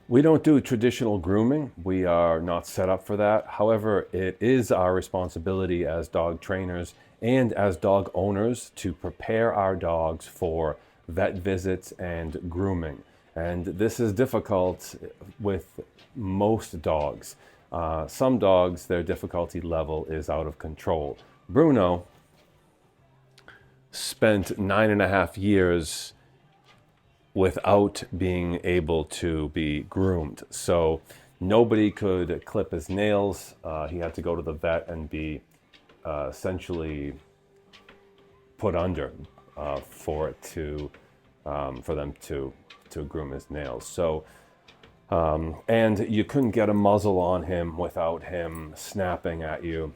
We don't do traditional grooming. We are not set up for that. However, it is our responsibility as dog trainers and as dog owners to prepare our dogs for vet visits and grooming. And this is difficult with most dogs. Some dogs, their difficulty level is out of control. Bruno spent 9.5 years without being able to be groomed. So nobody could clip his nails. He had to go to the vet and be essentially put under for it to for them to groom his nails. So and you couldn't get a muzzle on him without him snapping at you.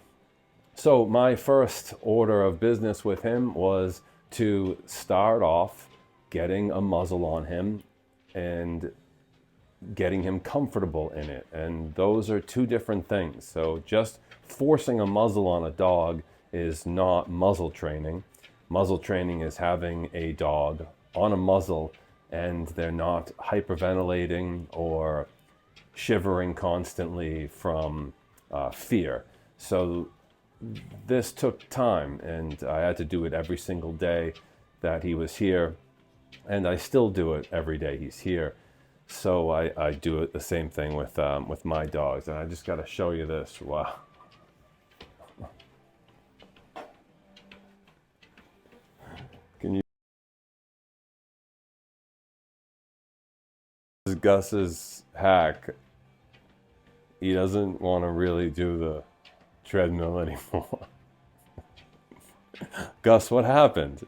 So my first order of business with him was to start off getting a muzzle on him and getting him comfortable in it. And those are two different things. So just forcing a muzzle on a dog is not muzzle training. Muzzle training is having a dog on a muzzle and they're not hyperventilating or shivering constantly from fear. So this took time, and I had to do it every single day that he was here, and I still do it every day he's here. So I do it the same thing with my dogs, and I just got to show you this. Wow. Can you? This is Gus's hack. He doesn't want to really do the treadmill anymore. Gus, what happened?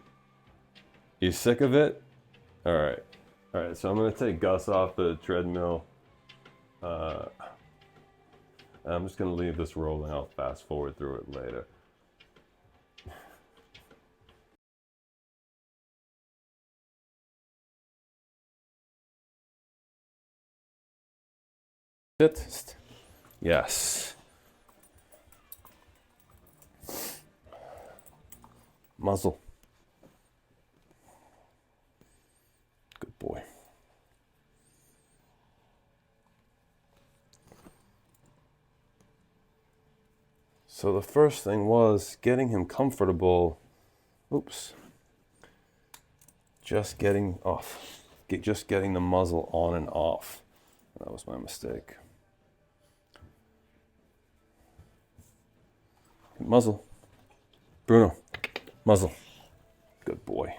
You sick of it? All right. All right, so I'm going to take Gus off the treadmill. I'm just going to leave this rolling. I'll fast forward through it later. Sit. Yes. Muzzle. Good boy. So the first thing was getting him comfortable. Oops. Just getting the muzzle on and off. That was my mistake. Muzzle. Bruno. Muzzle. Good boy.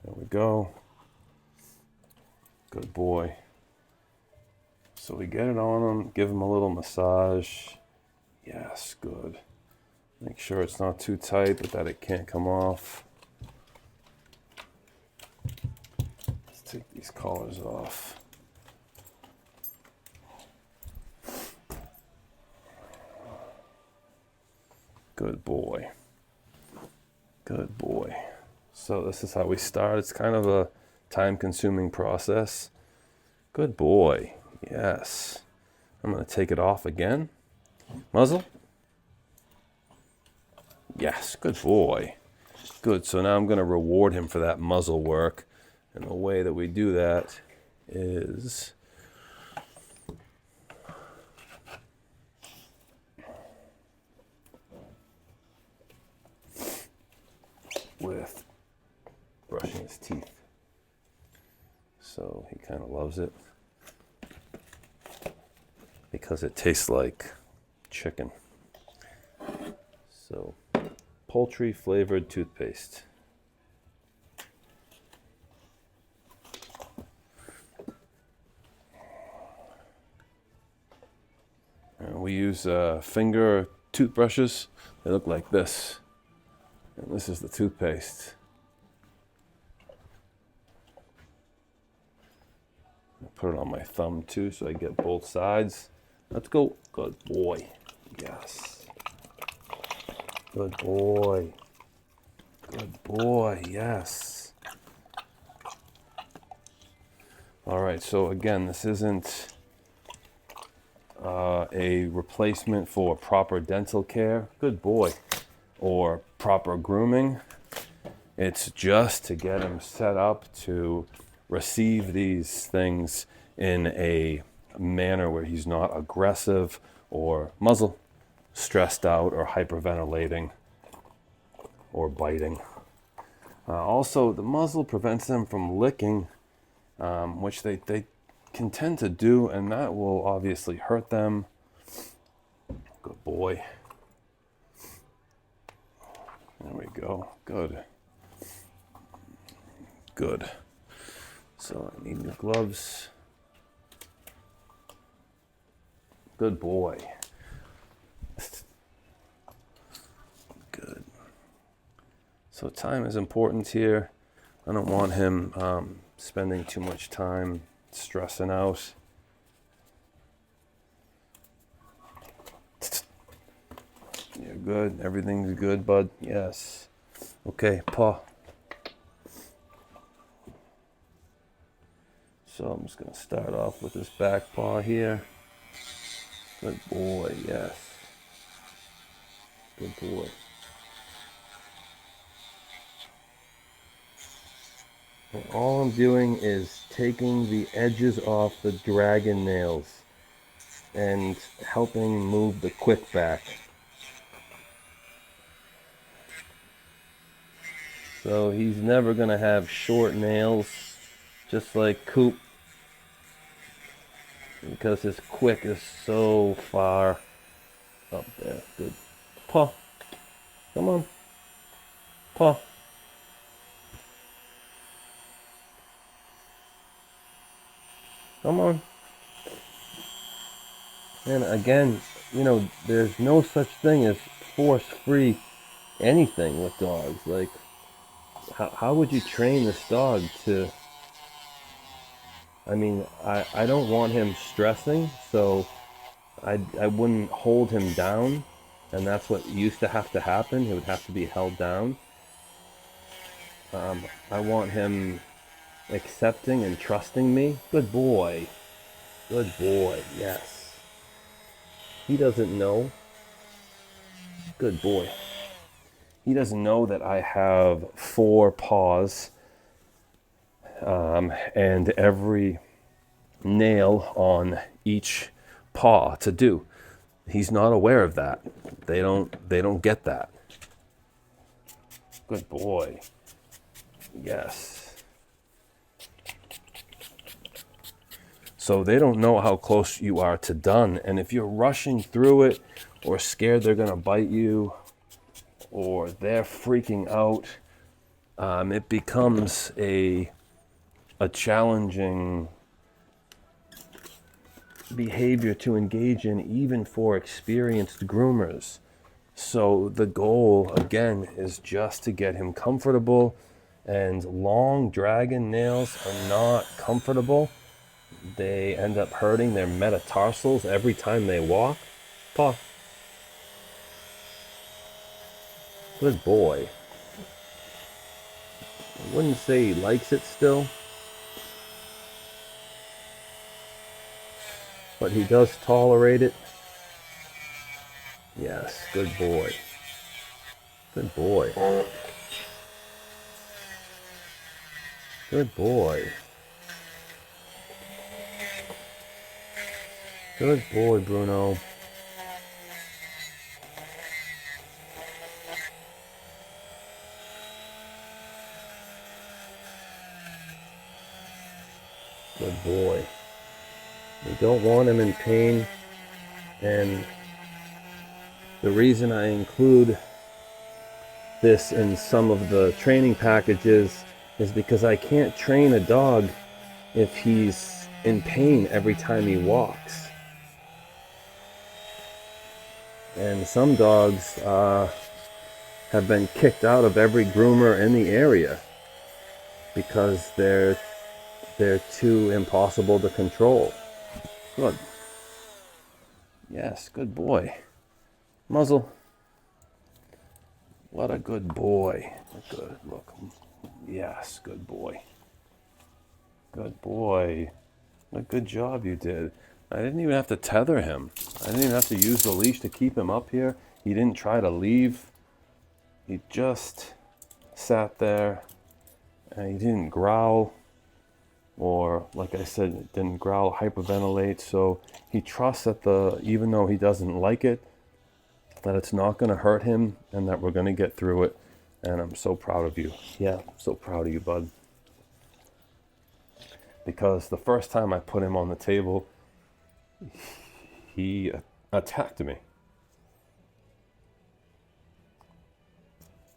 There we go. Good boy. So we get it on him, give him a little massage. Yes, good. Make sure it's not too tight, but that it can't come off. Let's take these collars off. Good boy. Good boy. So this is how we start. It's kind of a time-consuming process. Good boy. Yes. I'm going to take it off again. Muzzle. Yes, good boy. Good. So now I'm going to reward him for that muzzle work. And the way that we do that is with brushing his teeth. So he kind of loves it because it tastes like chicken. So poultry flavored toothpaste. And we use finger toothbrushes. They look like this. And this is the toothpaste. I put it on my thumb too so I get both sides. Let's go. Good boy. Yes. Good boy. Good boy. Yes. All right. So again, this isn't a replacement for proper dental care. Good boy. Or proper grooming. It's just to get him set up to receive these things in a manner where he's not aggressive or muzzle, stressed out, or hyperventilating or biting. Also, the muzzle prevents them from licking, which they can tend to do, and that will obviously hurt them. Good boy. There we go. Good. Good. So I need new gloves. Good boy. Good. So time is important here. I don't want him spending too much time stressing out. You're good. Everything's good, bud. Yes. Okay, paw. So I'm just going to start off with this back paw here. Good boy, yes. Good boy. And all I'm doing is taking the edges off the dragon nails and helping move the quick back. So he's never going to have short nails, just like Coop, because his quick is so far up there. Good. Paw. Come on. Paw. Come on. And again, you know, there's no such thing as force-free anything with dogs. Like, how would you train this dog to... I mean, I don't want him stressing, so I wouldn't hold him down, and that's what used to have to happen. He would have to be held down. I want him accepting and trusting me. Good boy. Good boy, yes. He doesn't know. Good boy. He doesn't know that I have 4 paws and every nail on each paw to do. He's not aware of that. They don't get that. Good boy. Yes. So they don't know how close you are to done, and if you're rushing through it or scared they're gonna bite you or they're freaking out, it becomes a challenging behavior to engage in, even for experienced groomers. So the goal, again, is just to get him comfortable, and long dragon nails are not comfortable. They end up hurting their metatarsals every time they walk. Paw. Good boy. I wouldn't say he likes it still, but he does tolerate it. Yes, good boy. Good boy. Good boy. Good boy, Bruno. Good boy. We don't want him in pain, and the reason I include this in some of the training packages is because I can't train a dog if he's in pain every time he walks. And some dogs have been kicked out of every groomer in the area because they're too impossible to control. Good. Yes, good boy. Muzzle. What a good boy. Good. Look. Yes, good boy. Good boy. What a good job you did. I didn't even have to tether him. I didn't even have to use the leash to keep him up here. He didn't try to leave. He just sat there and he didn't growl. or like I said, it didn't growl, hyperventilate. So he trusts that even though he doesn't like it, that it's not going to hurt him and that we're going to get through it. And I'm so proud of you. Yeah, I'm so proud of you, bud. Because the first time I put him on the table, he attacked me.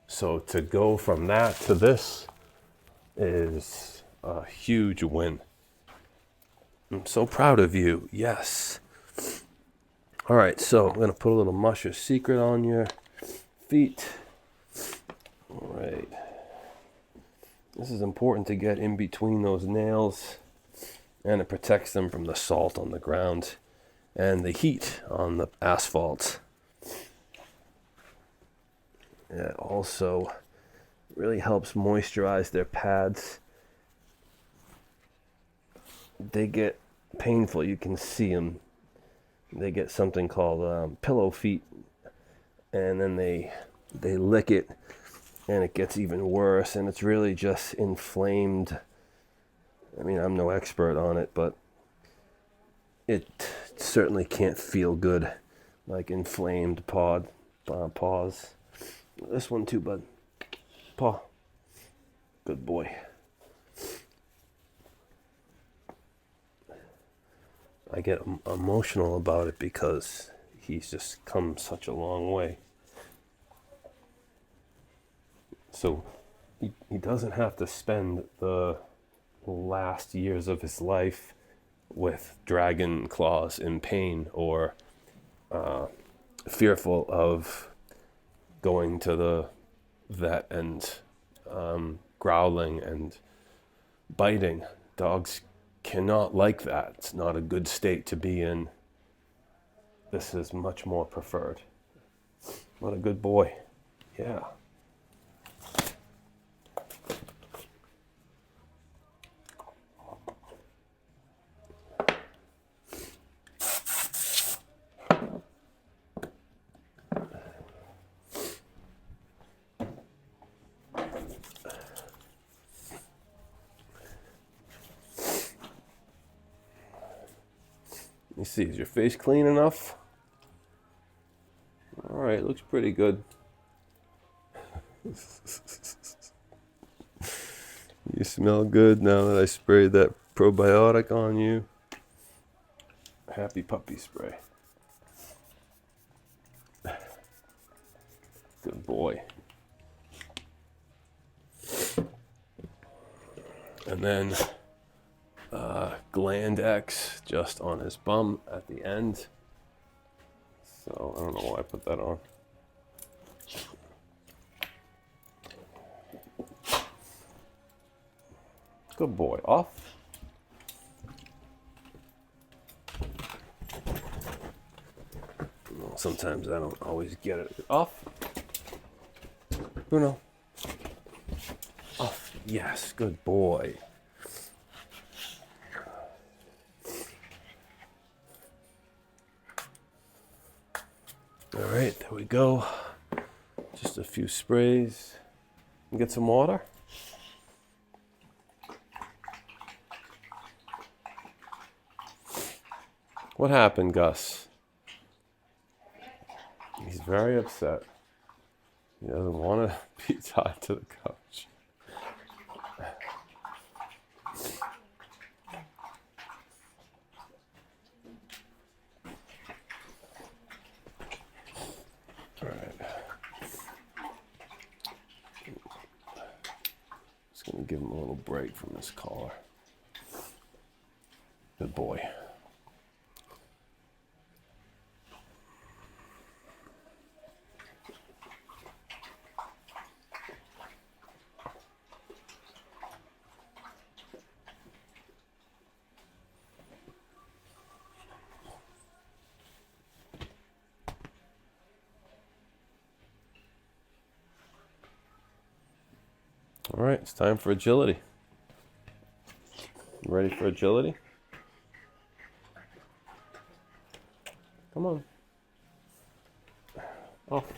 So to go from that to this is a huge win. I'm so proud of you. Yes. All right, so I'm going to put a little Musher Secret on your feet. All right. This is important to get in between those nails, and it protects them from the salt on the ground and the heat on the asphalt. It also really helps moisturize their pads. They get painful. You can see them. They get something called pillow feet, and then they lick it, and it gets even worse, and it's really just inflamed. I mean, I'm no expert on it, but it certainly can't feel good, like inflamed paws. This one too, bud. Paw. Good boy. I get emotional about it because he's just come such a long way. So he doesn't have to spend the last years of his life with dragon claws in pain or fearful of going to the vet and growling and biting. Dogs cannot like that. It's not a good state to be in. This is much more preferred. What a good boy. Yeah. Let me see, is your face clean enough? All right, looks pretty good. You smell good now that I sprayed that probiotic on you. Happy puppy spray. Good boy. And then Gland X just on his bum at the end. So I don't know why I put that on. Good boy. Off. Well, sometimes I don't always get it. Off. Bruno. Off. Yes, good boy. All right, there we go. Just a few sprays. Get some water. What happened, Gus? He's very upset. He doesn't want to be tied to the couch. All right. Just going to give him a little break from this collar. Good boy. All right, it's time for agility. Ready for agility? Come on. Off.